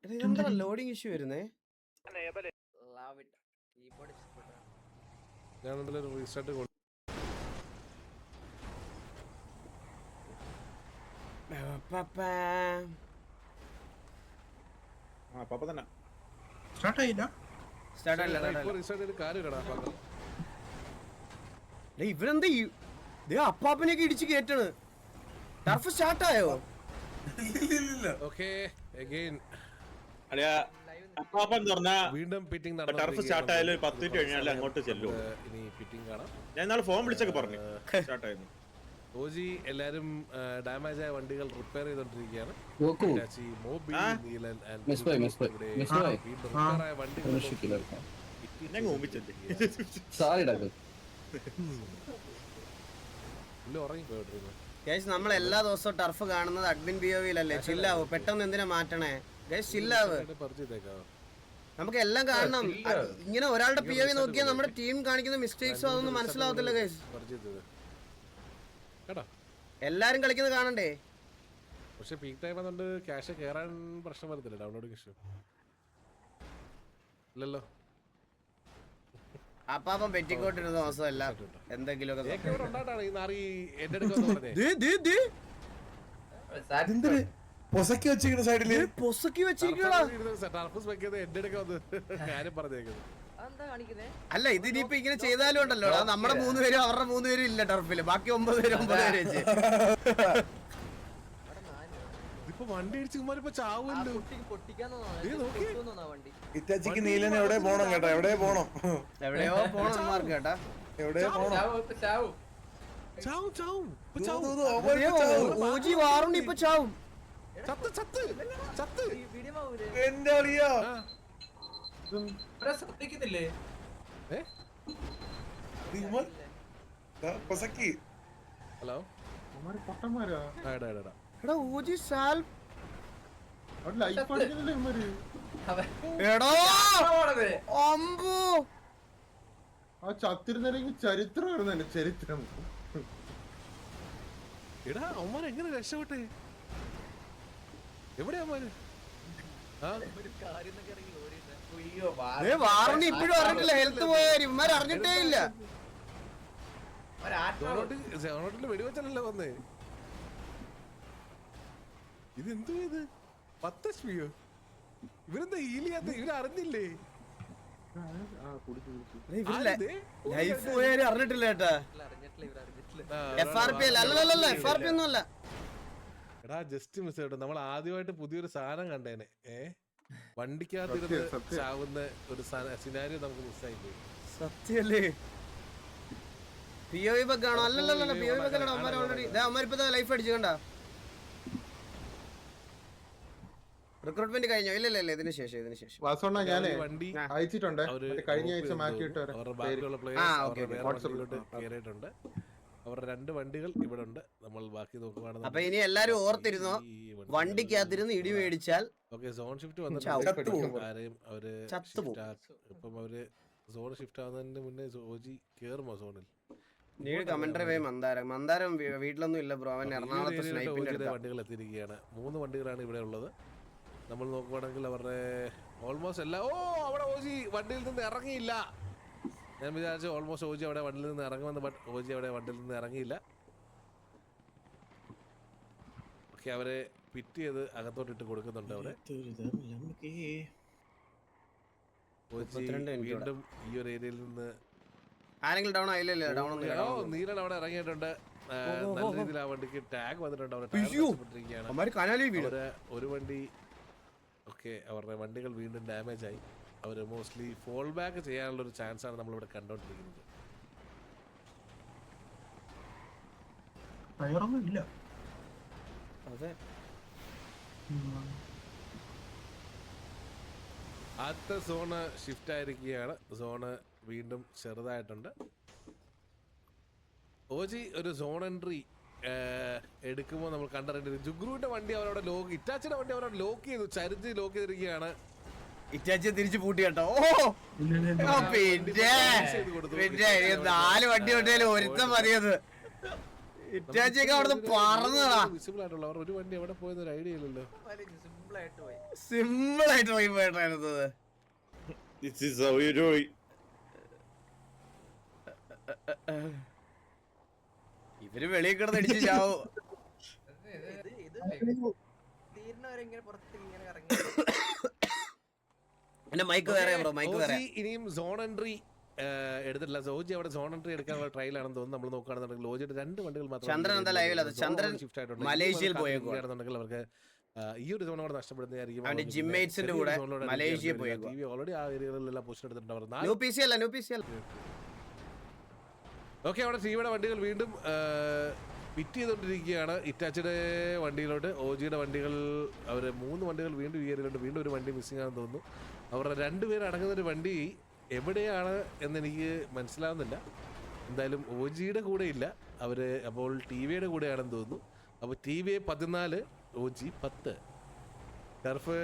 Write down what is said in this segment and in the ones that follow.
ഇതെന്താ loading issue വരുന്നേ? ഇവരെന്താ അപ്പാപ്പനെയൊക്കെ ഇടിച്ച് കേറ്റാണ്. ടർഫ് സ്റ്റാർട്ടായോ? വീണ്ടും ഫിറ്റിംഗ് ടർഫ് സ്റ്റാർട്ട് ആയാലും 10 മിനിറ്റ് കഴിഞ്ഞാൽ അങ്ങോട്ട് ചെല്ലും. ഇനി ഫിറ്റിംഗ് കാണാം. ഞാൻ നാളെ ഫോൺ വിളിച്ചൊക്കെ പറഞ്ഞു സ്റ്റാർട്ട് ആയിരുന്നു. ഓജി എല്ലാരും ഡാമേജ് ആയ വണ്ടികൾ റിപ്പയർ ചെയ്തോണ്ടിരിക്കുകയാണ്. നമ്മൾ എല്ലാ ദിവസവും ടർഫ് കാണുന്നത് അഡ്മിൻ ബിഒവിയിലല്ലേ? ചില്ലാവോ, പെട്ടെന്ന് എന്തിനാ മാറ്റണേ? ചില്ലാവ്, നമുക്ക് എല്ലാം കാണണം. ഇങ്ങനെ ഒരാളുടെ പിഒവി നോക്കിയാൽ നമ്മുടെ ടീം കാണിക്കുന്ന മിസ്റ്റേക്സും അതൊന്നും മനസ്സിലാവത്തില്ല ഗൈസ്. എല്ലാരും കളിക്കുന്നത് കാണണ്ടേ? പക്ഷെ പീക്ക് ടൈം ആയതുകൊണ്ട് ക്യാഷ് കേറാൻ പ്രശ്നം വരത്തില്ല. ഡൗൺലോഡിംഗ് ഇഷ്യൂ ഇല്ലല്ലോ. അപ്പാപ്പം പെറ്റിക്കോട്ടിരുന്ന ദിവസമല്ല എന്തെങ്കിലും പൊസക്കി വെച്ചിരിക്കുന്ന സൈഡില് പൊസക്കി വെച്ചിരിക്കണ. അല്ല ഇതിനിപ്പോ ഇങ്ങനെ ചെയ്താലും ഉണ്ടല്ലോ, നമ്മുടെ 3 പേരും അവരുടെ 3 പേരും ഇല്ല ടർഫില്, ബാക്കി 9 പേര് 9 പേര് വെച്ച് വണ്ടി ചാവുമല്ലോ. ഇറ്റാച്ചിക്ക് നീലൻ എവിടെ പോണം കേട്ടോ, എവിടെ പോണം, എവിടെയോ പോണം മാർക്ക് കേട്ടാ, എവിടെ പോണം. ഓജി വാറുണ്ട് ഇപ്പൊ ചാവും. എന്റെ അളിയാ ഹലോ എടാ ഓജി സാൽ ചത്തിരുന്നെങ്കിൽ ചരിത്രം ചരിത്രം. എടാ അവന്മാർ എങ്ങനെ രക്ഷപ്പെട്ടെ? എവിടെയാ വാറണ്ടി ഇപ്പോഴും അറിഞ്ഞിട്ടില്ല, ഹെൽത്ത് പോയാലും ഇവന്മാർ അറിഞ്ഞിട്ടേ ഇല്ല. വെടിവെച്ചല്ലോ വന്നേ. ഇതെന്തോ ഇത് 10 HP ഇവരെന്താ ഹീലിയാത്ത? ഇവരറിഞ്ഞില്ലേ? ലൈഫ് പോയാലും അറിഞ്ഞിട്ടില്ല കേട്ടാ. FRP അല്ലല്ല, FRP ഒന്നും അല്ല. എടാ ജസ്റ്റ് മിസ് കേട്ടോ, നമ്മൾ ആദ്യമായിട്ട് പുതിയൊരു സാധനം കണ്ടേനെ. വണ്ടിക്കകത്തിരുന്ന് ചാവുന്ന ഒരു സിനാരിയോ നമുക്ക് മിസ്സായി പോയി. സത്യല്ലേ? POV ബഗ് ആണോ? അല്ലല്ല POV ബഗ് അല്ലടാ. അവന്മാർ ഓൾറെഡി അവന്മാരിപ്പോ ലൈഫ് അടിച്ചു കണ്ടാ. റിക്രൂട്ട്മെന്റ് കഴിഞ്ഞോ? ഇല്ല ഇതിന് ശേഷം വാസോണ്ണ ഞാൻ അയച്ചിട്ടുണ്ട്. കഴിഞ്ഞ ആഴ്ച മാറ്റിയിട്ട് അവരുടെ 2 വണ്ടികൾ ഇവിടെ ഉണ്ട്. നമ്മൾ ബാക്കി നോക്കുകയാണെങ്കിൽ അപ്പൊ ഇനി എല്ലാരും ഓർത്തിരുന്നോ, വണ്ടിക്കകത്തിരുന്ന് ഇടി മേടിച്ചാൽ സോൺ ഷിഫ്റ്റ് വന്നിട്ട് ഇപ്പം അവര് സോൺ ഷിഫ്റ്റ് ആവുന്നതിന് മുന്നേ ഓജി കേറുമോ സോണിൽ? മന്ദാരം വീട്ടിലൊന്നും ഇല്ല ബ്രോ, അവൻ എറണാകുളത്ത് സ്നൈപ്പിന്റെ വണ്ടികൾ എത്തിയിരിക്കുകയാണ്. 3 വണ്ടികളാണ് ഇവിടെ ഉള്ളത്. നമ്മൾ നോക്കുവാണെങ്കിൽ അവരുടെ ഓൾമോസ്റ്റ് എല്ലാ അവിടെ ഓജി വണ്ടിയിൽ നിന്ന് ഇറങ്ങിയില്ല. ഞാൻ വിചാരിച്ചു ഓൾമോസ്റ്റ് ഓജി അവിടെ വണ്ടിയിൽ നിന്ന് ഇറങ്ങുമെന്ന്, ബട്ട് ഓജി അവിടെ വണ്ടിയിൽ നിന്ന് ഇറങ്ങിയില്ല. ഓക്കെ, അവരെ പിറ്റ് ചെയ്ത് അകത്തോട്ടിട്ട് കൊടുക്കുന്നുണ്ട്. അവിടെ വീണ്ടും ഈ ഒരു ഏരിയയിൽ നിന്ന് നീലൻ അവിടെ ഇറങ്ങിയിട്ടുണ്ട്. നല്ല രീതിയിൽ ആ വണ്ടിക്ക് ടാഗ് വന്നിട്ടുണ്ട്. ഒരു വണ്ടി ഓക്കെ, അവരുടെ വണ്ടികൾ വീണ്ടും ഡാമേജ് ആയി. അവർ മോസ്റ്റ്ലി ഫോൾ ബാക്ക് ചെയ്യാനുള്ള ഒരു ചാൻസ് ആണ് നമ്മളിവിടെ കണ്ടോണ്ടിരിക്കുന്നത്. അടുത്ത സോണ് ഷിഫ്റ്റ് ആയിരിക്കുകയാണ്. സോണ് വീണ്ടും ചെറുതായിട്ടുണ്ട്. ഓജി ഒരു സോൺ എൻട്രി എടുക്കുമ്പോൾ നമ്മൾ കണ്ടറിയേണ്ടത് ജുഗ്രുവിന്റെ വണ്ടി അവരവിടെ ലോക്ക്, ഇറ്റാച്ചിയുടെ വണ്ടി അവരവിടെ ലോക്ക് ചെയ്തു, ചരിച്ച് ലോക്ക് ചെയ്തിരിക്കുകയാണ്. ഇറ്റാച്ചി തിരിച്ചു പൂട്ടി കേട്ടോ. ഓ പിന്നെ 4 വണ്ടി കൊണ്ടേലും ഒരുത്തം മതിയത്. ഇറ്റാച്ചിയൊക്കെ അവിടുന്ന് പറന്നതാ. ഒരു വണ്ടി എവിടെ പോയെന്ന് ഒരു ഐഡിയ ഇല്ലല്ലോ. സിമ്പിൾ ആയിട്ട് പോയി പോയിട്ടായിരുന്നത്. ഇവര് വെളിയിൽ കിടന്ന് അടിച്ച് ചാവും. എന്റെ മൈക്ക് വേറെ ബ്രോ, മൈക്ക് വേറെ. ഇനിയും സോൺ എൻട്രി എടുത്തിട്ടില്ല. സോജി അവിടെ സോൺ എൻട്രി എടുക്കാനുള്ള ട്രയലാണെന്ന് തോന്നുന്നു. നമ്മൾ നോക്കുകയാണെന്നുണ്ടെങ്കിൽ ലോജിയുടെ 2 വണ്ടികൾ മാത്രം. ചന്ദ്രൻ എന്താ ലൈവിലത്? ചന്ദ്രൻ മലേഷ്യയിൽ പോയെങ്കിൽ അവർക്ക് ഈ ഒരു സോൺ കൂടെ നഷ്ടപ്പെടുന്നതായിരിക്കും. ജിമ്മേറ്റ്സിന്റെ കൂടെ മലേഷ്യ പോയി. ഓൾറെഡി ആ ഏരിയകളിലെല്ലാം പൊസിഷൻ എടുത്തിട്ടുണ്ട്. ഓക്കെ, അവിടെ ടിവിയുടെ വണ്ടികൾ വീണ്ടും പിറ്റ് ചെയ്തുകൊണ്ടിരിക്കുകയാണ് ഇറ്റാച്ചിയുടെ വണ്ടിയിലോട്ട്. ഓജിയുടെ വണ്ടികൾ അവർ 3 വണ്ടികൾ വീണ്ടും ഈ ഏരിയയിലോട്ട്. വീണ്ടും ഒരു വണ്ടി മിസ്സിംഗ് ആണെന്ന് തോന്നുന്നു. അവരുടെ 2 പേര് അടങ്ങുന്നൊരു വണ്ടി എവിടെയാണ് എന്നെനിക്ക് മനസ്സിലാവുന്നില്ല. എന്തായാലും OG-യുടെ കൂടെ ഇല്ല അവർ. അപ്പോൾ TVയുടെ കൂടെയാണെന്ന് തോന്നുന്നു. അപ്പോൾ TVA 14, OG 10. ടർഫ്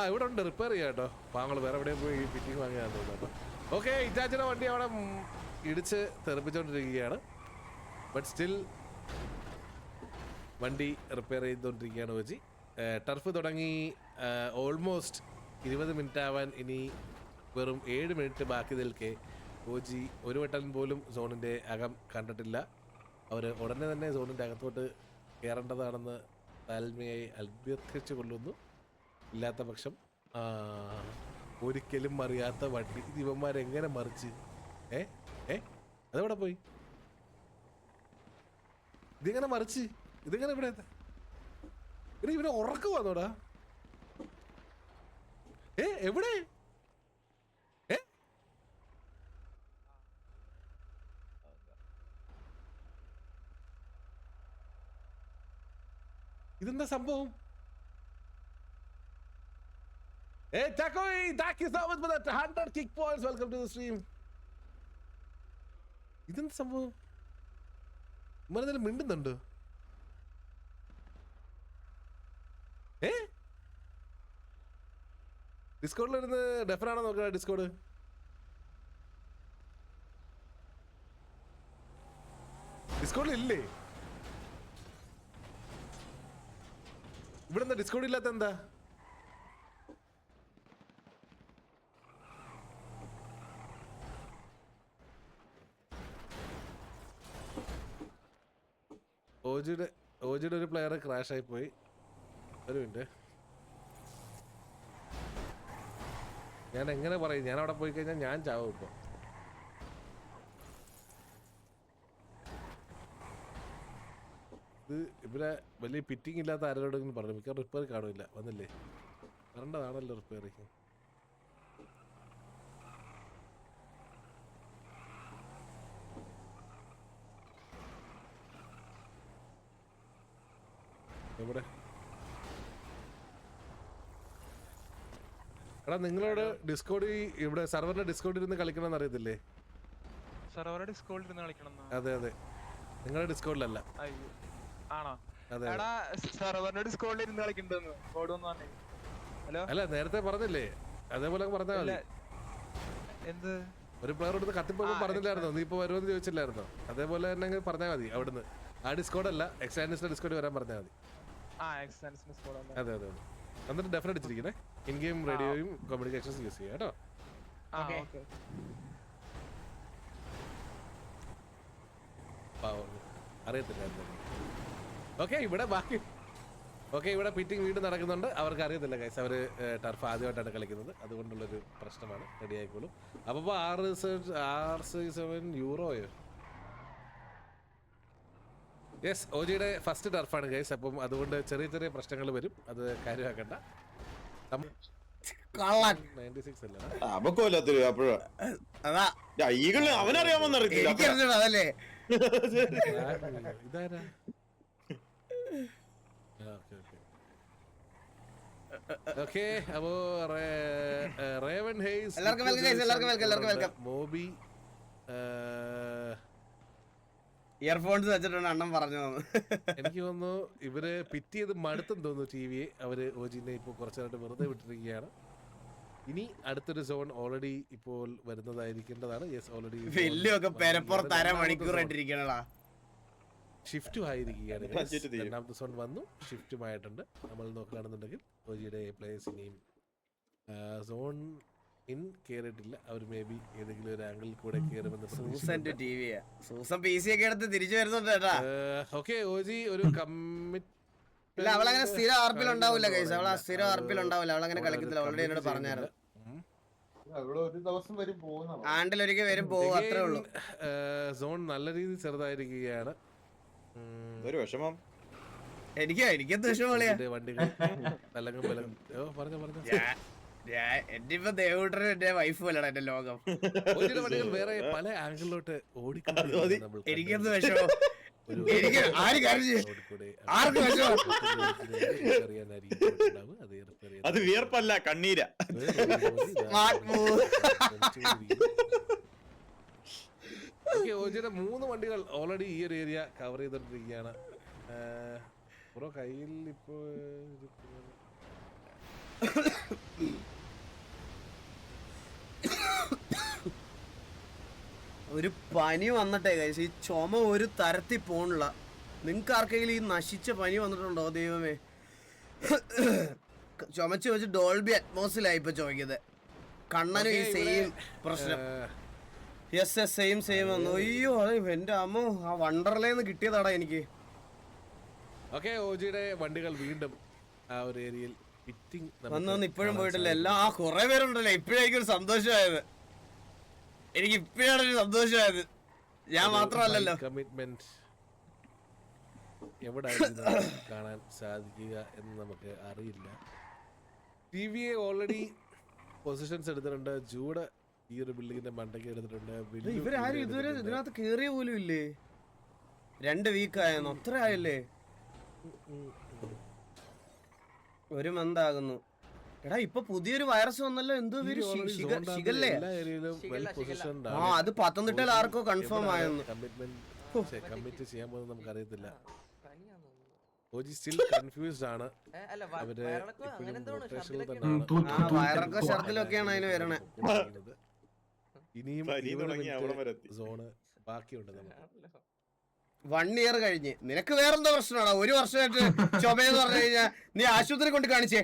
ഇവിടെ ഉണ്ട്, റിപ്പയർ ചെയ്യാം കേട്ടോ. പാങ്ങൾ വേറെ എവിടെയും പോയി ഫിറ്റിംഗ് വാങ്ങിയാന്ന് തോന്നുന്നു കേട്ടോ. ഓക്കെ, ഇറ്റാച്ചിയുടെ വണ്ടി അവിടെ ഇടിച്ച് തെറിപ്പിച്ചുകൊണ്ടിരിക്കുകയാണ്. ബട്ട് സ്റ്റിൽ വണ്ടി റിപ്പയർ ചെയ്തുകൊണ്ടിരിക്കുകയാണ് OG. ടർഫ് തുടങ്ങി ഓൾമോസ്റ്റ് 20 മിനിറ്റ് ആവാൻ ഇനി വെറും 7 മിനിറ്റ് ബാക്കി നിൽക്കെ OG ഒരു വട്ടം പോലും സോണിൻ്റെ അകം കണ്ടിട്ടില്ല. അവർ ഉടനെ തന്നെ സോണിൻ്റെ അകത്തോട്ട് കയറേണ്ടതാണെന്ന് താൽമയായി അഭ്യർത്ഥിച്ചു കൊള്ളുന്നു. ഇല്ലാത്ത പക്ഷം ഒരിക്കലും മറിയാത്ത വണ്ടി ഇവന്മാരെങ്ങനെ മറിച്ച് അതെവിടെ പോയി? ഇതിങ്ങനെ മറിച്ച് ഇതിങ്ങനെ ഇവിടെ ഇവനെ ഉറക്കം വന്നോടാ. എവിടെ? ഇതെന്താ സംഭവം? Takoy, thank you so much for that 100 kick points. Welcome to the stream. ഇതെന്താ സംഭവം? ഇമ്മനെന്തായാലും മിണ്ടുന്നുണ്ടോ? ഡിസ്കോഡിലിരുന്ന് ഡെഫറാണോ നോക്കുക? ഡിസ്കോഡ് ഡിസ്കോഡിലില്ലേ? ഇവിടെ എന്താ ഡിസ്കോഡ് ഇല്ലാത്ത? എന്താ ഓജിയുടെ ഒരു പ്ലെയർ ക്രാഷ് ആയി പോയി. ഒരു മിനിറ്റ്, ഞാൻ എങ്ങനെ പറയും? ഞാൻ അവിടെ പോയി കഴിഞ്ഞാൽ ഞാൻ ചാവും. ഇപ്പോൾ ഇത് ഇവിടെ വലിയ ഫിറ്റിംഗ് ഇല്ലാത്ത ആരോടെങ്കിലും പറഞ്ഞു. മിക്ക റിപ്പയർ കാണില്ല. വന്നില്ലേ? വരേണ്ടതാണല്ലോ റിപ്പയറിങ്. എവിടെ? എടാ, നിങ്ങളോട് ഡിസ്കോഡ് ഇവിടെ സെർവറിന്റെ ഡിസ്കോഡിൽ ഇരുന്ന് കളിക്കണമെന്ന് അറിയത്തില്ലേ? സെർവറിന്റെ ഡിസ്കോഡിൽ ഇരുന്ന് കളിക്കണം? അതെ അതെ, നിങ്ങളുടെ ഡിസ്കോഡിലല്ല. ആണോ? എടാ, സെർവറിന്റെ ഡിസ്കോഡിൽ ഇരുന്ന് കളിക്കണ്ടെന്ന് കോഡ് ഒന്ന് പറഞ്ഞേ. ഹലോ, അല്ല നേരത്തെ പറഞ്ഞില്ലേ? അതേപോലെ പറഞ്ഞാൽ മതി. എന്ത്? ഒരു പ്ലെയറോട് കത്തിപ്പോ പറഞ്ഞില്ലായിരുന്നോ? നീ ഇപ്പൊ വരുമെന്ന് ചോദിച്ചില്ലായിരുന്നോ? അതേപോലെ തന്നെ പറഞ്ഞാൽ മതി. അവിടുന്ന് ആ ഡിസ്കോഡല്ല, എക്സാൻഡിന്റെ ഡിസ്കോഡ് വരാൻ പറഞ്ഞാൽ മതി. അതെ അതെ അതെ. എന്നിട്ട് ഡെഫിനറ്റ് അടിച്ചിരിക്കണേ. ഇൻ ഗെയിം റേഡിയോയും കമ്മ്യൂണിക്കേഷൻസ് യൂസ് ചെയ്യാം കേട്ടോ. അറിയത്തില്ല. ഓക്കെ, ഇവിടെ ബാക്കി ഇവിടെ പിറ്റിംഗ് വീണ്ടും നടക്കുന്നുണ്ട്. അവർക്ക് അറിയത്തില്ല ഗൈസ്, അവർ ടർഫ് ആദ്യമായിട്ടാണ് കളിക്കുന്നത്. അതുകൊണ്ടുള്ളൊരു പ്രശ്നമാണ്. റെഡി ആയിക്കോളും. അപ്പോൾ €6.7 യെസ്, OGയുടെ ഫസ്റ്റ് ടർഫാണ് ഗൈസ്. അപ്പം അതുകൊണ്ട് ചെറിയ ചെറിയ പ്രശ്നങ്ങൾ വരും. അത് കാര്യമാക്കണ്ട. 96 അല്ല അവനറിയാമെന്നറിയില്ല. ഇതാരാ? ഓക്കെ, അപ്പോ റേവൻ ഹെയ്സ്, മോബി ഇയർഫോൺസ് വെച്ചിട്ടുണ്ട് അണ്ണൻ പറഞ്ഞു. എനിക്ക് തോന്നുന്നു ഇവര് പിറ്റ് ചെയ്ത് മടുത്തെന്ന് തോന്നുന്നു. TVയെ അവര് OGനെ ഇപ്പൊ കുറച്ചായിട്ട് വെറുതെ വിട്ടിരിക്കുകയാണ്. ഇനി അടുത്തൊരു സോൺ ഓൾറെഡി ഇപ്പോൾ വരുന്നതായിരിക്കേണ്ടതാണ്. Yes, already വെല്ലൊക്കെ പെരപ്പുറത്ത് അരമണിക്കൂറായിട്ടിരിക്കണടാ. ഷിഫ്റ്റും ആയിരിക്കുകയാണ്. രണ്ടാമത്തെ സോൺ വന്നു, ഷിഫ്റ്റുമായിട്ടുണ്ട്. നമ്മൾ നോക്കുകയാണെന്നുണ്ടെങ്കിൽ ഓജിയുടെ പ്ലേയേഴ്സ് ഇനിയും സോൺ ഇൻ കയറിയിട്ടില്ല. അവർ മേ ബി ഏതെങ്കിലും ഒരു ആംഗിളിൽ കൂടെ കയറുമെന്ന് തിരിച്ചു വരുന്നുണ്ട് കേട്ടാ. ഓക്കെ, ഓജി ഒരു കമ്മിറ്റ് ഇല്ല, അവളങ്ങനെ സ്ഥിരം ആർപ്പിൽ ഉണ്ടാവില്ല ഗൈസ്. അവൾ സ്ഥിരം ആർപ്പിൽ ഉണ്ടാവില്ല. അവളങ്ങനെ കളിക്കത്തില്ല. ഓൾറെഡി എന്നോട് പറഞ്ഞായിരുന്നു. ഒരു ദിവസം വരും പോകുന്ന ആണ്ടിലൊരിക്കൽ വരും പോകും, അത്രേ ഉള്ളൂ. സോൺ നല്ല രീതിയിൽ ചെറുതായിരിക്കുകയാണ്. ഒരു വിഷമം എനിക്കെന്ത് വിഷമളിയാ. വണ്ടികൾ പലങ്ങും പലങ്ങും പറഞ്ഞോ എന്റെ ഇപ്പൊ ദേവൂട്ടനും എന്റെ വൈഫ് പോലെയാണ് എന്റെ ലോകം. വണ്ടികൾ വേറെ പല ആംഗിളിലോട്ട് ഓടിക്കൊണ്ടിരിക്കുന്നു. എനിക്കെന്ത് വിഷമം. എനിക്ക് ആര് കരഞ്ഞു, ആർക്ക് വിഷമം. അത് വിയർപ്പല്ല, കണ്ണീര. ഓജിയുടെ 3 വണ്ടികൾ ഓൾറെഡി ഈ ഒരു ഏരിയ കവർ ചെയ്തോണ്ടിരിക്കുകയാണ്. ബ്രോ കയ്യിൽ ഇപ്പോ ഒരു പനി വന്നിട്ടേ കഴിച്ച് ഈ ചുമ ഒരു തരത്തിൽ പോണില്ല. നിങ്ങൾക്ക് ആർക്കെങ്കിലും ഈ നശിച്ച പനി വന്നിട്ടുണ്ടോ? ദൈവമേ, ചുമച്ച് വെച്ച് ഡോൾബി അറ്റ്മോസിലായി ഇപ്പൊ ചോദിക്കുന്നത്. കണ്ണനും ഈ സെയിം പ്രശ്നം. യെസ് സെയിം വന്നു. അയ്യോ എന്റെ അമ്മ, ആ വണ്ടർലേന്ന് കിട്ടിയതാടാ എനിക്ക്. ഓക്കെ, ഓജിയുടെ വണ്ടികൾ വീണ്ടും ആ ഒരു ഏരിയയിൽ ഫിറ്റിംഗ് വന്നു ഇപ്പോഴും പോയിട്ടില്ല. എല്ലാം ആ കുറെ പേരുണ്ടല്ലോ. ഇപ്പോഴേക്കും ഒരു സന്തോഷമായത്. എനിക്ക് ഇപ്പോഴാണ് ഒരു സന്തോഷമായത്, ഞാൻ മാത്രമല്ലല്ലോ. കമ്മിറ്റ്മെന്റ് എവിടെ കാണാൻ സാധിക്കുക എന്ന് നമുക്ക് അറിയില്ല. ടിവിയെ ഓൾറെഡി പൊസിഷൻസ് എടുത്തിട്ടുണ്ട്. ജൂഡ് ഈ ഒരു ബിൽഡിങ്ങിന്റെ മണ്ടയ്ക്ക് എടുത്തിട്ടുണ്ട്. ഇവരാരും ഇതുവരെ ഇതിനകത്ത് കേറിയ പോലും ഇല്ലേ? 2 വീക്ക് ആയെന്നോ? അത്ര ആയല്ലേ? 1 മന്ത് ആകുന്നു. എടാ ഇപ്പൊ പുതിയൊരു വൈറസ് വന്നല്ലോ. എന്തോ ശിഖല്ലേ? ആ, അത് പത്തനംതിട്ടയിൽ ആർക്കോ കൺഫേം ആയെന്ന്. കമ്മിറ്റ് ചെയ്യാൻ പോകുന്നത് നമുക്ക് അറിയത്തില്ല. ഓജി സ്റ്റിൽ കൺഫ്യൂസ്ഡ് ആണ്. അവര് വയറൊക്കെ ഷർട്ടിലൊക്കെയാണ് അതിന് വരണേ. ഇനിയും സോണ് ബാക്കിയുണ്ട് നമുക്ക്. 1 ഇയർ കഴിഞ്ഞ് നിനക്ക് വേറെന്തോ പ്രശ്നമാണോ? 1 വർഷമായിട്ട് ചുമയെന്ന് പറഞ്ഞു കഴിഞ്ഞാൽ നീ ആശുപത്രി കൊണ്ട് കാണിച്ചേ.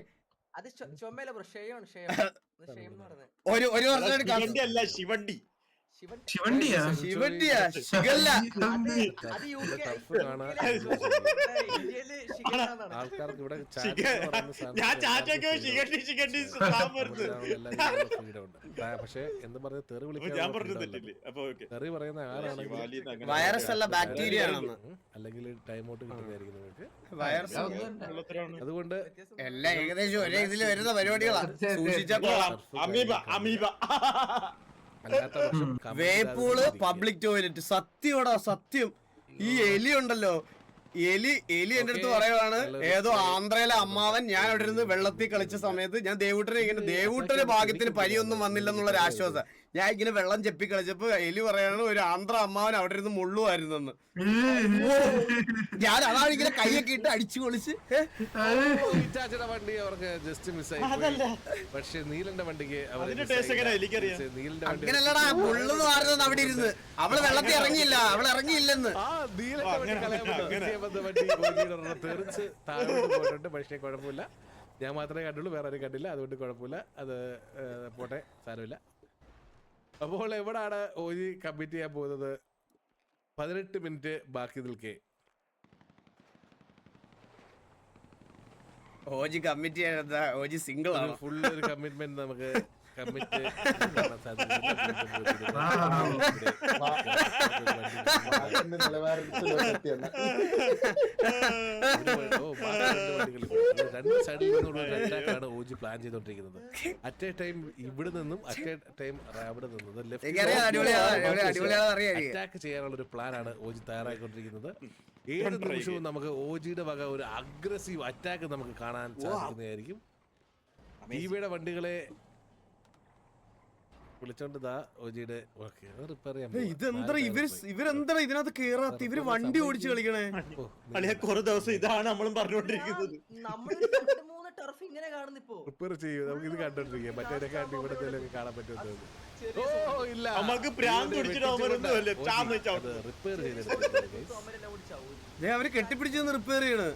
ഒരു വർഷമായിട്ട് ശിവണ്ടി ആൾക്കാർക്ക് ഇവിടെ പക്ഷെ എന്ന് പറഞ്ഞ തെറി തെറി പറയുന്ന ആരാണെങ്കിൽ വൈറസ് അല്ല ബാക്ടീരിയ ആണെന്ന്, അല്ലെങ്കിൽ ടൈം ഔട്ട് കിട്ടുന്നതായിരിക്കും നിങ്ങൾക്ക്. അതുകൊണ്ട് എല്ലാം ഏകദേശം ഒരേ ഇതിൽ വരുന്ന പരിപാടികളാണ്. വേപ്പൂള്, പബ്ലിക് ടോയ്ലറ്റ്. സത്യമാടാ, സത്യം. ഈ എലി ഉണ്ടല്ലോ, എലി എന്റെ അടുത്ത് പറയുവാണ്, ഏതോ ആന്ധ്രയിലെ അമ്മാവൻ ഞാൻ അവിടെ ഇരുന്ന് വെള്ളത്തിൽ കളിച്ച സമയത്ത് ഞാൻ ദേവൂട്ടന്റെ ഭാഗ്യത്തിന് പരിയൊന്നും വന്നില്ലെന്നുള്ളൊരു ആശ്വാസം. ഞാൻ ഇങ്ങനെ വെള്ളം ചെപ്പി കളിച്ചപ്പോ എലി പറയാണ് ഒരു ആന്ധ്ര അമ്മാവൻ അവിടെ ഇരുന്ന് മുള്ളുമായിരുന്നെന്ന്. ഞാൻ അതാണ് ഇങ്ങനെ കൈയൊക്കെ ഇട്ട് അടിച്ചു പൊളിച്ച്. വണ്ടി അവർക്ക് ജസ്റ്റ് മിസ്സായി. പക്ഷെ നീലന്റെ വണ്ടിക്ക് അങ്ങനല്ലടാ, മുള്ളെന്ന് പറഞ്ഞത് അവിടെ ഇരുന്ന്. അവള് വെള്ളത്തിൽ ഇറങ്ങിയില്ല, അവൾ ഇറങ്ങിയില്ലെന്ന്. തെറിച്ച് താഴോട്ട് പോയിട്ടുണ്ട്. പക്ഷേ കുഴപ്പമില്ല, ഞാൻ മാത്രമേ കണ്ടുള്ളൂ, വേറെ ആരും കണ്ടില്ല. അതുകൊണ്ട് കുഴപ്പമില്ല, അത് പോട്ടെ, സാരമില്ല. അപ്പോൾ എവിടാണ് ഓജി കമ്മിറ്റ് ചെയ്യാൻ പോകുന്നത്? 18 മിനിറ്റ് ബാക്കി നിൽക്കേ. ഓജി കമ്മിറ്റ് ചെയ്യാൻ ഓജി സിംഗിൾ ആണ്. ഫുൾ ഒരു കമ്മിറ്റ്മെന്റ് നമുക്ക് കമ്മിറ്റ് രണ്ട് സൈഡിൽ നിന്നുള്ള അറ്റാക്കാണ് ഓജി പ്ലാൻ ചെയ്തോണ്ടിരിക്കുന്നത്. അറ്റ് എ ടൈം ഇവിടെ നിന്നും അറ്റ് എ ടൈം അവിടെ നിന്നത് അറ്റാക്ക് ചെയ്യാനുള്ള ഒരു പ്ലാനാണ് ഓജി തയ്യാറായിക്കൊണ്ടിരിക്കുന്നത്. ഏത് നിമിഷവും നമുക്ക് ഓജിയുടെ വക ഒരു അഗ്രസീവ് അറ്റാക്ക് നമുക്ക് കാണാൻ സാധിക്കുന്നതായിരിക്കും. ടിവിയുടെ വണ്ടികളെ വിളിച്ചോണ്ട് ഓജിയുടെ റിപ്പയർ ചെയ്യാൻ. ഇവരെന്താ ഇതിനകത്ത് കേറാത്ത? ഇവര് വണ്ടി ഓടിച്ച് കളിക്കണേ. കുറെ ദിവസം ഇതാണ് നമ്മളും പറഞ്ഞുകൊണ്ടിരിക്കുന്നത്. ടർഫ് ഇങ്ങനെ കാണുന്നിപ്പോ. റിപ്പയർ ചെയ്യും. നമുക്ക് ഇത് കണ്ടോണ്ടിരിക്കാം. മറ്റേ കണ്ടി ഇവിടെ കാണാൻ പറ്റുന്നത്. ഓ ഇല്ല, നമുക്ക് പ്രാന്ത് പിടിച്ചിട്ട് അവരൊന്നുമല്ലേ ചാന്ന് വെച്ചാൽ റിപ്പയർ ചെയ്തെടുത്തു. അവര് കെട്ടിപ്പിടിച്ചൊന്ന് റിപ്പയർ ചെയ്യണ്.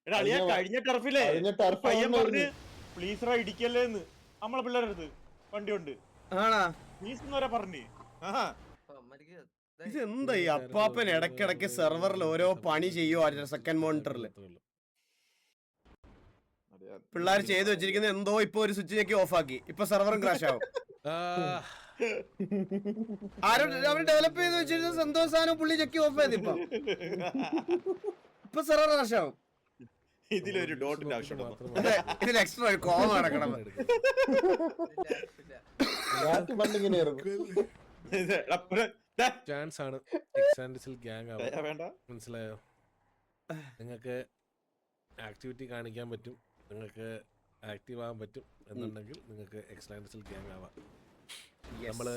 എടാ അളിയാ കഴിഞ്ഞ ടർഫിലെ പയ്യൻ പറഞ്ഞ് പ്ലീസ് ഇടിക്കല്ലേന്ന് നമ്മളെ പിള്ളേരുടെ അടുത്ത് വണ്ടി ഉണ്ട് ആണാ പ്ലീസ് എന്ന് വരെ പറഞ്ഞ്. ഇതെന്താ ഈ അപ്പാപ്പൻ ഇടക്കിടക്ക് സെർവറിൽ ഓരോ പണി ചെയ്യുവോ സെക്കൻഡ് മോണിറ്ററിൽ. പിള്ളേർ ചെയ്തു വെച്ചിരിക്കുന്നത് എന്തോ ഇപ്പൊ ഒരു സ്വിച്ച് ഞെക്കി ഓഫ് ആക്കി. ഇപ്പൊ സെർവറും ക്രാഷ് ആവും. ആരും അവർ ഡെവലപ്പ് ചെയ്ത് വെച്ചിരുന്ന സന്തോഷ സാധനം പുള്ളി ഞെക്കി ഓഫ് ചെയ്ത് ഇപ്പൊ സെർവർ ക്രാഷ് ആവും. ഇതിലൊരു ഡോട്ടിന്റെ ആവശ്യം ഇതിൽ എക്സ്ട്രാ ഒരു കോമ നടക്കണം. ചാൻസ് ആണ് എക്സാൻഡിസിൽ ഗ്യാങ് ആവാൻ. വേണ്ട മനസ്സിലായോ? നിങ്ങൾക്ക് ആക്ടിവിറ്റി കാണിക്കാൻ പറ്റും, നിങ്ങൾക്ക് ആക്റ്റീവ് ആവാൻ പറ്റും എന്നുണ്ടെങ്കിൽ നിങ്ങൾക്ക് എക്സാൻഡിസിൽ ഗ്യാങ് ആവാം. നമ്മള്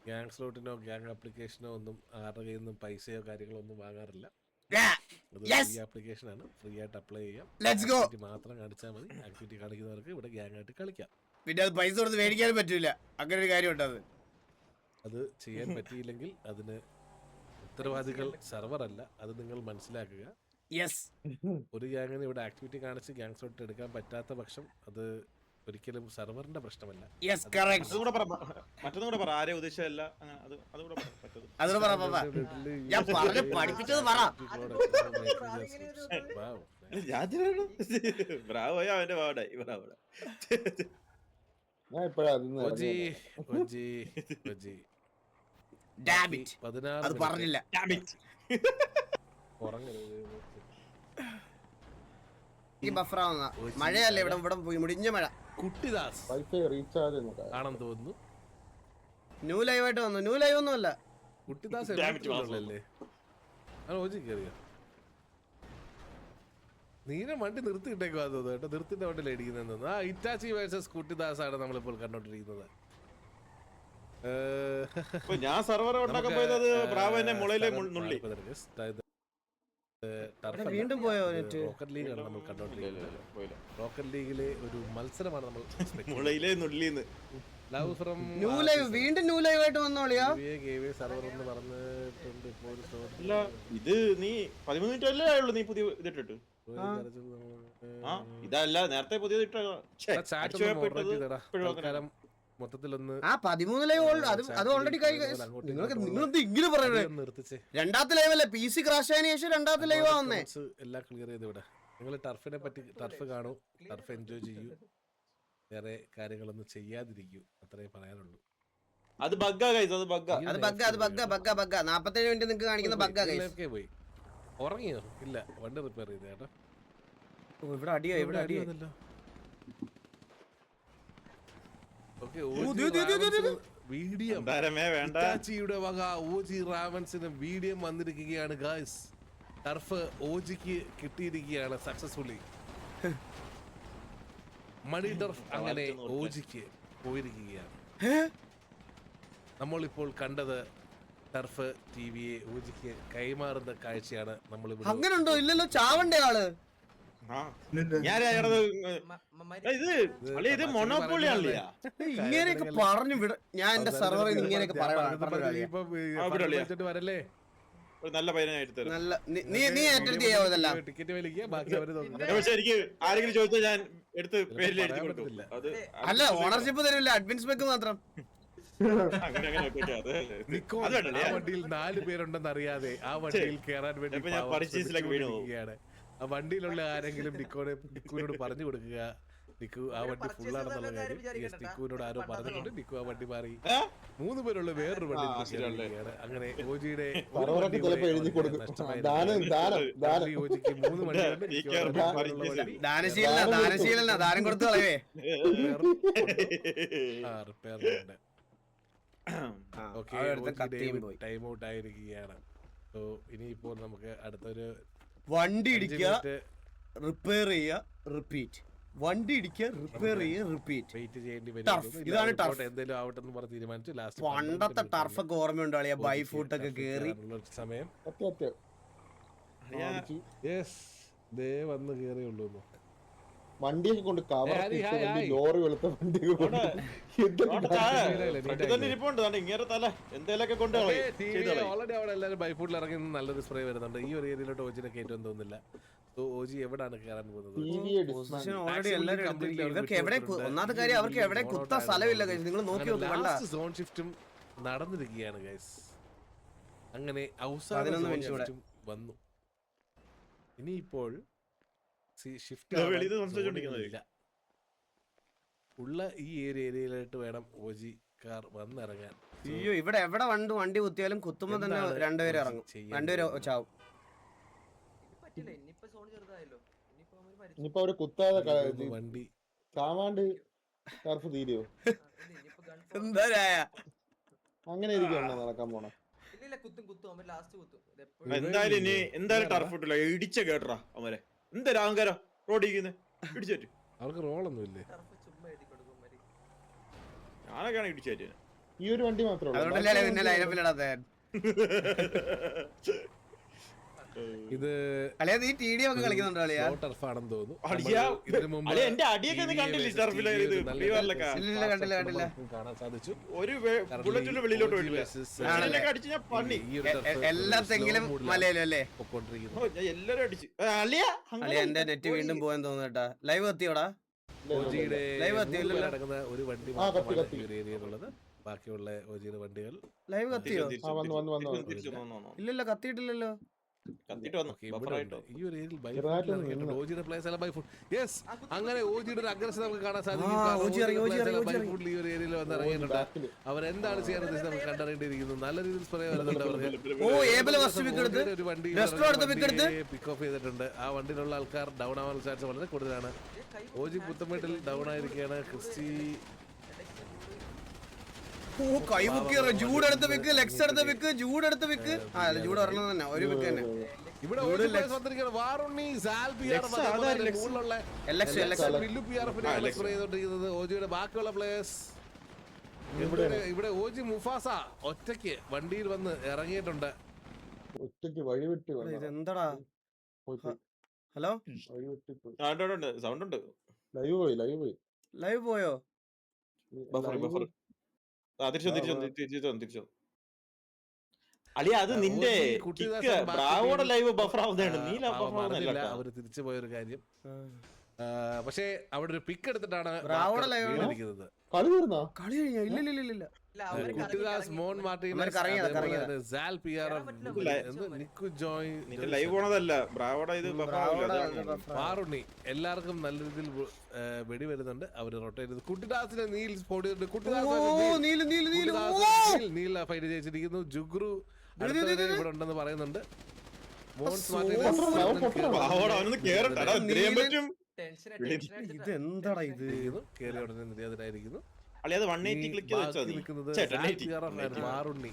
ഗ്യാങ് സ്ലോട്ടിനോ ഗ്യാങ് ആപ്ലിക്കേഷനോ ഒന്നും ആരുടെ കയ്യിൽ നിന്നും പൈസയോ കാര്യങ്ങളോ ഒന്നും വാങ്ങാറില്ല. ഫ്രീ ആപ്ലിക്കേഷൻ ആണ്, ഫ്രീ ആയിട്ട് അപ്ലൈ ചെയ്യാം. ആക്ടിവിറ്റി മാത്രം കാണിച്ചാൽ മതി. ആക്ടിവിറ്റി കാണിക്കുന്നവർക്ക് ഇവിടെ ഗ്യാങ് ആയിട്ട് കളിക്കാം. പിന്നെ അത് പൈസ കൊടുത്ത് മേടിക്കാനും പറ്റൂല. അങ്ങനെ ഒരു കാര്യം ഉണ്ട്. അത് ചെയ്യാൻ പറ്റിയില്ലെങ്കിൽ അതിന് ഉത്തരവാദികൾ സെർവർ അല്ല, അത് നിങ്ങൾ മനസ്സിലാക്കുക. ഒരു ഗ്യാങ്ങിന് ഇവിടെ ആക്ടിവിറ്റി കാണിച്ച് ഗ്യാങ് സ്ലോട്ട് എടുക്കാൻ പറ്റാത്ത പക്ഷം അത് ഒരിക്കലും സെർവറിന്റെ പ്രശ്നമല്ല. മറ്റൊന്നും കൂടെ പറ. ആരെ ഉദ്ദേശമല്ല അവന്റെ പാടായി. അത് പറഞ്ഞില്ല. ഈ ബഫറാവുന്ന മഴയല്ലേ ഇവിടെ, ഇവിടെ മുടിഞ്ഞ മഴ. കുട്ടിദാസ് ആണെന്ന് തോന്നുന്നു. ന്യൂ ലൈവ് ആയിട്ട് വന്നു. ന്യൂ ലൈവ് ഒന്നും അല്ല. കുട്ടിദാസ് അല്ലേ? ഓജി കയറിയോ? നീനെ വണ്ടി നിർത്തിയിട്ടേക്കുവാ തോന്നുന്നു കേട്ടോ. നിർത്തിന്റെ വണ്ടിയിൽ അടിക്കുന്നതെന്ന്. ആ ഇറ്റാച്ചി വേഴ്സസ് കുട്ടിദാസ് ആണ് നമ്മളിപ്പോൾ കണ്ടോണ്ടിരിക്കുന്നത്. ഞാൻ സർവർ ഉണ്ടാക്കാൻ പോയത് ബ്രാവോന്റെ മുളയിലെ നുള്ളി. വീണ്ടും പോയോ? റോക്കറ്റ് ലീഗ് ആണ് നമ്മൾ കണ്ടോണ്ടിരിക്കുന്നത്. റോക്കറ്റ് ലീഗിലെ ഒരു മത്സരമാണ് നമ്മൾ. മുളയിലെ നുള്ളിന്ന് ലവ് ഫ്രം ന്യൂ ലൈവ്. വീണ്ടും ന്യൂ ലൈവ് ആയിട്ട് വന്നോളിയാ. സർവർ എന്ന് പറഞ്ഞിട്ടുണ്ട്. ഇല്ല ഇത് നീ 13 മിനിറ്റ് അല്ലേ ആയുള്ളൂ നീ പുതിയ ഇതിട്ടിട്ട്. ഇതല്ല നേരത്തെ പുതിയത് മൊത്തത്തിലൊന്ന് 13 ലൈവ് അത് ഓൾറെഡി നിങ്ങൾക്ക് ഇങ്ങനെ പറയണേ. രണ്ടാമത്തെ ലൈവ് അല്ലേ? PC ക്രാഷ് ആയതിനു ശേഷം രണ്ടാമത്തെ ലൈവ് വന്നേ. എല്ലാം ക്ലിയർ ചെയ്ത് ഇവിടെ. നിങ്ങൾ ടർഫിനെ പറ്റി ടർഫ് കാണൂ, ടർഫ് എൻജോയ് ചെയ്യൂ, വേറെ കാര്യങ്ങളൊന്നും ചെയ്യാതിരിക്കൂ, അത്രേ പറയാനുള്ളൂ. അത് ബഗ്ഗാ ഗൈസ്, അത് ബഗ്ഗാ. അത് ബഗ്ഗാ, അത് ബഗ്ഗാ, ബഗ്ഗാ, ബഗ്ഗാ. 47 മിനിറ്റ് നിങ്ങൾക്ക് കാണിക്കുന്ന ബഗ്ഗാ ഗൈസ്. പോയി ഉറങ്ങിയോ? ഇല്ല, വണ്ടി റിപ്പയർ ചെയ്തേ കേട്ടോ. ഇവിടെ അടിയോ, ഇവിടെ അടിയോ. വീഡിയോയുടെ വക ഓജി റാവൻസിന് വീഡിയോ വന്നിരിക്കുകയാണ് ഗായ്സ്. ടർഫ് ഓജിക്ക് കിട്ടിയിരിക്കുകയാണ് സക്സസ്ഫുള്ളി. മണി ടർഫ് അങ്ങനെ ഓജിക്ക് പോയിരിക്കുകയാണ്. നമ്മളിപ്പോൾ കണ്ടത് ടർഫ് ടിവിയെ ഓജിക്ക് കൈമാറുന്ന കാഴ്ചയാണ് നമ്മൾ. അങ്ങനെ ഉണ്ടോ? ഇല്ലല്ലോ, ചാവണ്ടേ ആള്. ഇത് മൊണോപ്പൊളി ആണല്ലേ? ഇങ്ങനെയൊക്കെ പറഞ്ഞു വിട. ഞാൻ എന്റെ സെർവറിൽ ഇങ്ങനെയൊക്കെ വരല്ലേ. നല്ല പയ്യനായിട്ട് നീ ഏറ്റെടുത്ത് ചെയ്യാവോ ഇതെല്ലാം? ടിക്കറ്റ് വലിക്കുക, ബാക്കി അവര് പക്ഷെ എനിക്ക് ആരെങ്കിലും ചോദിച്ചാൽ ഞാൻ എടുത്ത് പേരിൽ എഴുതി കൊടുക്കും. അല്ല, ഓണർഷിപ്പ് തരില്ല, അഡ്മിൻസ് സ്പെക്ക് മാത്രം. വണ്ടിയിൽ 4 പേരുണ്ടെന്ന് അറിയാതെ ആ വണ്ടിയിൽ കയറാൻ വേണ്ടി ആ വണ്ടിയിലുള്ള ആരെങ്കിലും നിക്കുവിനോട് പറഞ്ഞു കൊടുക്കുക. നിക്കു ആ വണ്ടി ഫുള്ളാണെന്നുള്ള കാര്യം നിക്കുവിനോട് ആരോ പറഞ്ഞിട്ടുണ്ട്. നിക്കു ആ വണ്ടി മാറി 3 പേരുള്ള വേറൊരു വണ്ടി. അങ്ങനെ ഓജിയുടെ ഓജിക്ക് 3 വണ്ടിയുണ്ട്. ദാനം കൊടുത്തു കളയേ. റിപ്പയറുണ്ട്. ഓക്കെ, ടൈം ഔട്ട് ആയിരിക്കുകയാണ്. സോ ഇനിയിപ്പോൾ നമുക്ക് അടുത്തൊരു വണ്ടി ഇടിക്കുക, റിപ്പയർ ചെയ്യുക, റിപ്പീറ്റ്. വണ്ടി ഇടിക്കുക, റിപ്പയർ ചെയ്യുക, റിപ്പീറ്റ്. വെയിറ്റ് ചെയ്യേണ്ടി വരും. ഇതാണ് ടർഫ്. എന്തെങ്കിലും ആവട്ടെ എന്ന് പറഞ്ഞ് തീരുമാനിച്ചു. ലാസ്റ്റ് പണ്ടത്തെ ടർഫൊക്കെ ഓർമ്മയുണ്ടോ? ബൈ ഫൂട്ടൊക്കെ കേറി സമയം വന്ന് കേറിയുള്ളൂ. വണ്ടിയൊക്കെ കൊണ്ട് കവർ ലോറി വെളുത്ത വണ്ടിയൊക്കെ കൊണ്ട് തന്നെ ഇരിപ്പുണ്ട് ഇങ്ങനെ തല എന്തേലൊക്കെ കൊണ്ട് ഓൾറെഡി അവിടെ എല്ലാവരും ബൈഫൂട്ടിൽ ഇറങ്ങി നല്ലൊരു സ്പ്രേ വരുന്നുണ്ട്. ഈ ഒരു ഏരിയയിലോട്ട് ഓജിനെ കയറ്റുമെന്ന് തോന്നുന്നില്ല. ഓജി എവിടാണ് കയറാൻ പോകുന്നത്? ഒന്നാമത്തെ കാര്യം അവർക്ക് എവിടെ കുത്താൻ സ്ഥലമില്ല. നിങ്ങൾ നോക്കി ലാസ്റ്റ് സോൺ ഷിഫ്റ്റും നടന്നിരിക്കുകയാണ് ഗൈസ്. അങ്ങനെ അവസാന സോൺ ഷിഫ്റ്റും വന്നു. ഇനിയിപ്പോൾ ഷിഫ്റ്റ് ഉള്ള ഈ ഏരിയയിലോട്ട് വേണം ഓജി കാർ വന്നിറങ്ങാൻ. അയ്യോ ഇവിടെ എവിടെ വണ്ടി കുത്തിയാലും കുത്തുമ്പോ തന്നെ രണ്ടുപേരും ഇറങ്ങും, രണ്ടുപേരും ചാവും. ഇനിയിപ്പോ അവര് കുത്താതെ വണ്ടി ചാവാണ്ട് ടർഫ് തീരുവോ? എന്താ അങ്ങനെ ഇരിക്കും നടക്കാൻ പോണ. എന്തായാലും ടർഫ് ഇട്ടില്ല, ഇടിച്ച കേട്ടറാ അവരെ. എന്തായാലും അഹങ്കാരം റോഡിരിക്കുന്നേ ഇടിച്ചേറ്റ്. അവർക്ക് റോളൊന്നും ഇല്ലേ? ഞാനൊക്കെയാണ് ഇടിച്ചേറ്റ്. ഈ ഒരു വണ്ടി മാത്രമേ ഇത് ടർഫാണെന്ന് തോന്നുന്നു. കാണാൻ സാധിച്ചു. എല്ലാത്തെങ്കിലും മലയിലല്ലേ എല്ലാരും അടിച്ചു. എന്റെ നെറ്റ് വീണ്ടും പോകാൻ തോന്നുന്നു. ലൈവ് എത്തിയോടാ? നടക്കുന്ന ഒരു വണ്ടി ഏരിയയിലുള്ളത്. ബാക്കിയുള്ള ഓജിയുടെ വണ്ടികൾ ലൈവ് കത്തിയോ? ഇല്ലല്ല കത്തിയിട്ടില്ലല്ലോ. അങ്ങനെ ഓജിയുടെ ഒരു അഗ്രഷൻ നമുക്ക് കാണാൻ സാധിക്കും. ഈ ഒരു ഏരിയയിൽ വന്ന് ഇറങ്ങിയിട്ടുണ്ട്. അവരെന്താണ് ചെയ്യാൻ ഉദ്ദേശിച്ചത് നമുക്ക് കണ്ടറിയേണ്ടിയിരിക്കുന്നു. നല്ല രീതിയിൽ സ്പ്രേ വരുന്നുണ്ട് അവർക്ക്. ഒരു വണ്ടി പിക്ക് ഓഫ് ചെയ്തിട്ടുണ്ട്. ആ വണ്ടിയിലുള്ള ആൾക്കാർ ഡൗൺ ആവാൻ ചാൻസ് വളരെ കൂടുതലാണ്. ഓജി പുത്തമ്പേട്ടിൽ ഡൗൺ ആയിരിക്കുകയാണ്. ക്രിസ്റ്റി ജൂടെടുത്ത് വെക്ക്, ലെക്സ് എടുത്ത് വെക്ക്, ജൂടെടുത്ത് വെക്ക്. ജൂഡ് ഒരെണ്ണം തന്നെ, ഒരു വെക്ക് തന്നെ. ഇവിടെ ഓജിയുടെ ബാക്കിയുള്ള പ്ലേയേഴ്സ്. ഇവിടെ ഓജി മുഫാസ ഒറ്റയ്ക്ക് വണ്ടിയിൽ വന്ന് ഇറങ്ങിയിട്ടുണ്ട്. ഒറ്റയ്ക്ക് വഴിവിട്ട് ഇതെന്താടാ? ഹലോ, സൗണ്ട് ഉണ്ട്. ലൈവ് പോയോ? തിരിച്ചോ അളിയ, അത് നിന്റെ ബ്രാവോടെ ലൈവ് ബഫർ ആവുന്നതാണ്. അവര് തിരിച്ചു പോയൊരു കാര്യം. പക്ഷേ അവിടെ ഒരു പിക്ക് എടുത്തിട്ടാണ് ഇരിക്കുന്നത്. എല്ലാവർക്കും നല്ല രീതിയിൽ വെടി വരുന്നുണ്ട്. അവര് റൊട്ടേറ്റ് ചെയ്ത് കുട്ടിദാസിനെ നീൽ ഫൈറ്റ് ജയിച്ചിരിക്കുന്നു. ജുഗ്രു ഇവിടെ ഉണ്ടെന്ന് പറയുന്നുണ്ട്. ഇതെന്താടാ ഇത്? കേരള ഉടനെ നിര്യാതനായിരിക്കുന്നു.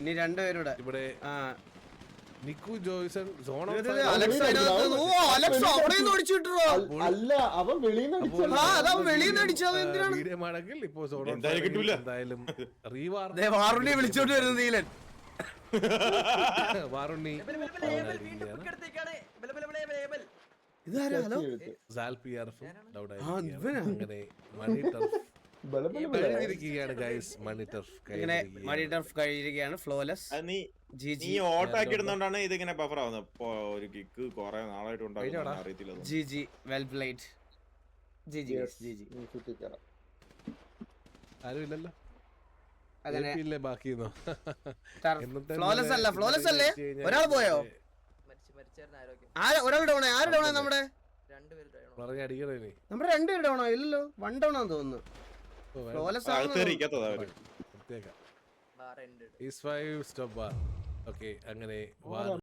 ഇനി രണ്ടുപേരുടെ ഇവിടെ നിക്കു ജോയ്സൺ വീഡിയോമാണെങ്കിൽ ഇപ്പോ എന്തായാലും വാറുണ്ണി വിളിച്ചോണ്ട് വരുന്ന നീലൻ. വാറുണ്ണി ഓട്ടാക്കിടുന്നോണ്ടാണ് ഇതിങ്ങനെ ബഫർ ആവുന്നത്. ഒരു കിക്ക് കുറെ നാളായിട്ട് അറിയത്തില്ല. ആരുമില്ലല്ലോ. ഒരാൾ പോയോ? ഒരാൾ ഡൗൺ. ആര് ഡൗൺ? നമ്മുടെ രണ്ടുപേര് ഡൗണോ? ഇല്ലല്ലോ, വൺ ഡൗൺ ആണെന്ന് തോന്നുന്നു. അങ്ങനെ